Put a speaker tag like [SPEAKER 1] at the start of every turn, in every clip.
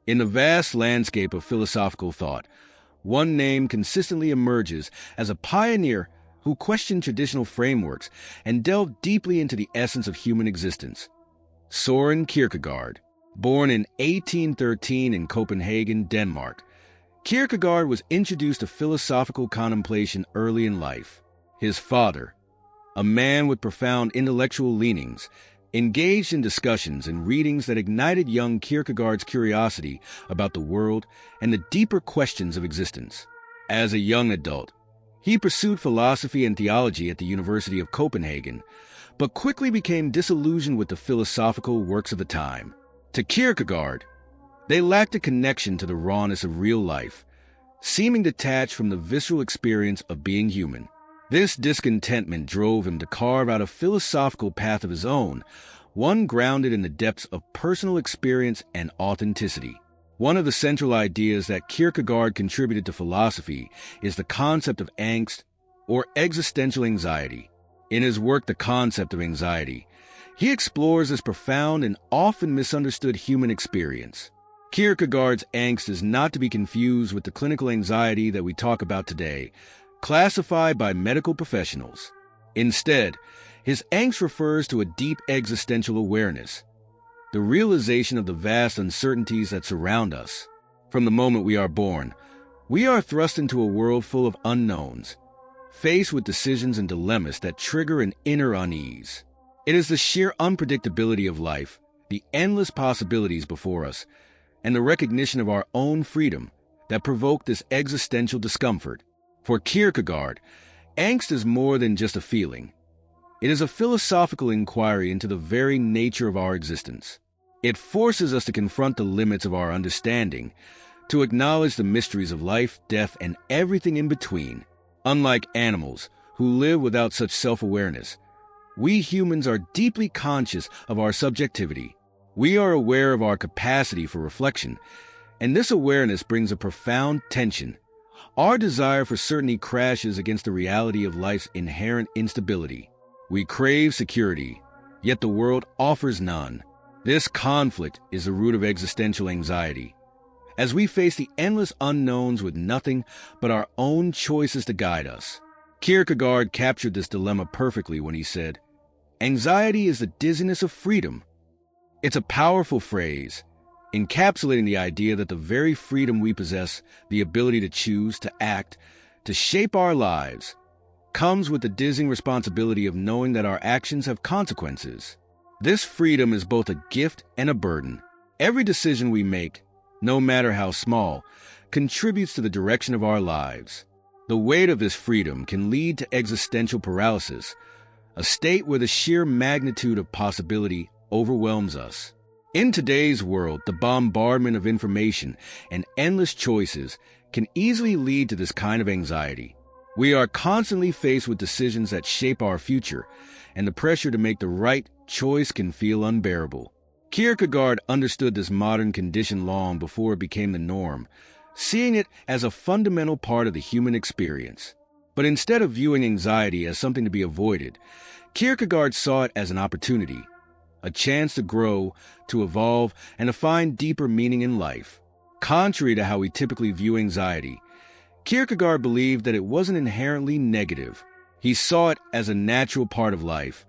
[SPEAKER 1] In the vast landscape of philosophical thought, one name consistently emerges as a pioneer who questioned traditional frameworks and delved deeply into the essence of human existence. Søren Kierkegaard. Born in 1813 in Copenhagen, Denmark, Kierkegaard was introduced to philosophical contemplation early in life. His father, a man with profound intellectual leanings, engaged in discussions and readings that ignited young Kierkegaard's curiosity about the world and the deeper questions of existence. As a young adult, he pursued philosophy and theology at the University of Copenhagen, but quickly became disillusioned with the philosophical works of the time. To Kierkegaard, they lacked a connection to the rawness of real life, seeming detached from the visceral experience of being human. This discontentment drove him to carve out a philosophical path of his own, one grounded in the depths of personal experience and authenticity. One of the central ideas that Kierkegaard contributed to philosophy is the concept of angst, or existential anxiety. In his work, The Concept of Anxiety, he explores this profound and often misunderstood human experience. Kierkegaard's angst is not to be confused with the clinical anxiety that we talk about today, classified by medical professionals. Instead, his angst refers to a deep existential awareness, the realization of the vast uncertainties that surround us. From the moment we are born, we are thrust into a world full of unknowns, faced with decisions and dilemmas that trigger an inner unease. It is the sheer unpredictability of life, the endless possibilities before us, and the recognition of our own freedom that provoke this existential discomfort. For Kierkegaard, angst is more than just a feeling. It is a philosophical inquiry into the very nature of our existence. It forces us to confront the limits of our understanding, to acknowledge the mysteries of life, death, and everything in between. Unlike animals who live without such self-awareness, we humans are deeply conscious of our subjectivity. We are aware of our capacity for reflection, and this awareness brings a profound tension. Our desire for certainty crashes against the reality of life's inherent instability. We crave security, yet the world offers none. This conflict is the root of existential anxiety. As we face the endless unknowns with nothing but our own choices to guide us. Kierkegaard captured this dilemma perfectly when he said, "Anxiety is the dizziness of freedom." It's a powerful phrase, encapsulating the idea that the very freedom we possess, the ability to choose, to act, to shape our lives, comes with the dizzying responsibility of knowing that our actions have consequences. This freedom is both a gift and a burden. Every decision we make, no matter how small, contributes to the direction of our lives. The weight of this freedom can lead to existential paralysis, a state where the sheer magnitude of possibility overwhelms us. In today's world, the bombardment of information and endless choices can easily lead to this kind of anxiety. We are constantly faced with decisions that shape our future, and the pressure to make the right choice can feel unbearable. Kierkegaard understood this modern condition long before it became the norm, seeing it as a fundamental part of the human experience. But instead of viewing anxiety as something to be avoided, Kierkegaard saw it as an opportunity, a chance to grow, to evolve, and to find deeper meaning in life. Contrary to how we typically view anxiety, Kierkegaard believed that it wasn't inherently negative. He saw it as a natural part of life,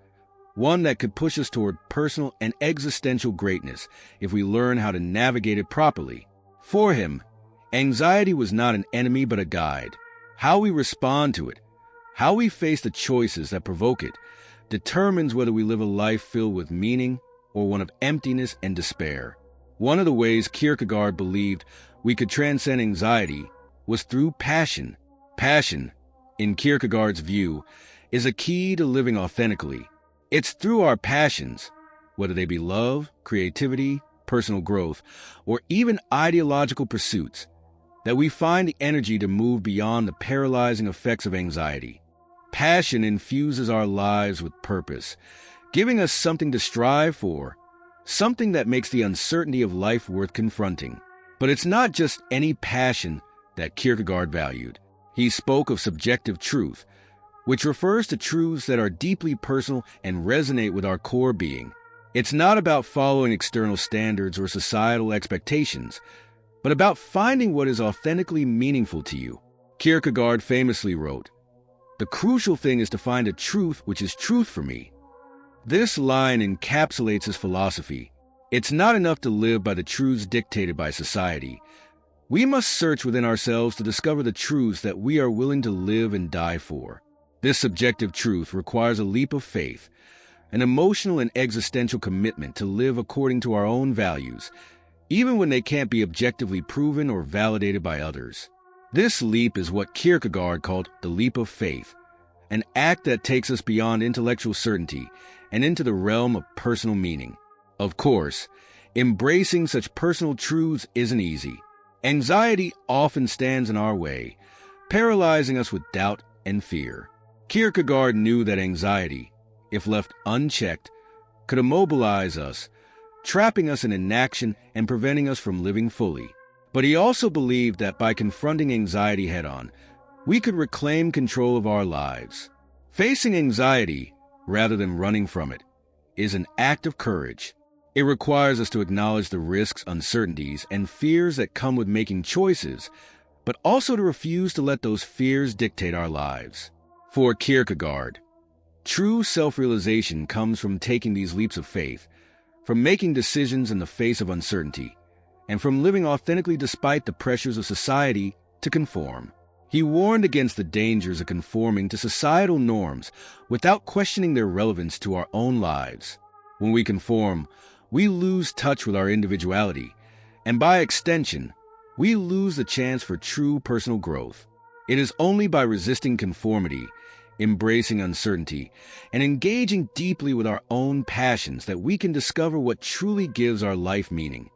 [SPEAKER 1] one that could push us toward personal and existential greatness if we learn how to navigate it properly. For him, anxiety was not an enemy but a guide. How we respond to it, how we face the choices that provoke it, determines whether we live a life filled with meaning or one of emptiness and despair. One of the ways Kierkegaard believed we could transcend anxiety was through passion. Passion, in Kierkegaard's view, is a key to living authentically. It's through our passions, whether they be love, creativity, personal growth, or even ideological pursuits, that we find the energy to move beyond the paralyzing effects of anxiety. Passion infuses our lives with purpose, giving us something to strive for, something that makes the uncertainty of life worth confronting. But it's not just any passion that Kierkegaard valued. He spoke of subjective truth, which refers to truths that are deeply personal and resonate with our core being. It's not about following external standards or societal expectations, but about finding what is authentically meaningful to you. Kierkegaard famously wrote, "The crucial thing is to find a truth which is truth for me." This line encapsulates his philosophy. It's not enough to live by the truths dictated by society. We must search within ourselves to discover the truths that we are willing to live and die for. This subjective truth requires a leap of faith, an emotional and existential commitment to live according to our own values, even when they can't be objectively proven or validated by others. This leap is what Kierkegaard called the leap of faith, an act that takes us beyond intellectual certainty and into the realm of personal meaning. Of course, embracing such personal truths isn't easy. Anxiety often stands in our way, paralyzing us with doubt and fear. Kierkegaard knew that anxiety, if left unchecked, could immobilize us, trapping us in inaction and preventing us from living fully. But he also believed that by confronting anxiety head-on, we could reclaim control of our lives. Facing anxiety, rather than running from it, is an act of courage. It requires us to acknowledge the risks, uncertainties, and fears that come with making choices, but also to refuse to let those fears dictate our lives. For Kierkegaard, true self-realization comes from taking these leaps of faith, from making decisions in the face of uncertainty, and from living authentically despite the pressures of society to conform. He warned against the dangers of conforming to societal norms without questioning their relevance to our own lives. When we conform, we lose touch with our individuality, and by extension, we lose the chance for true personal growth. It is only by resisting conformity, embracing uncertainty, and engaging deeply with our own passions that we can discover what truly gives our life meaning.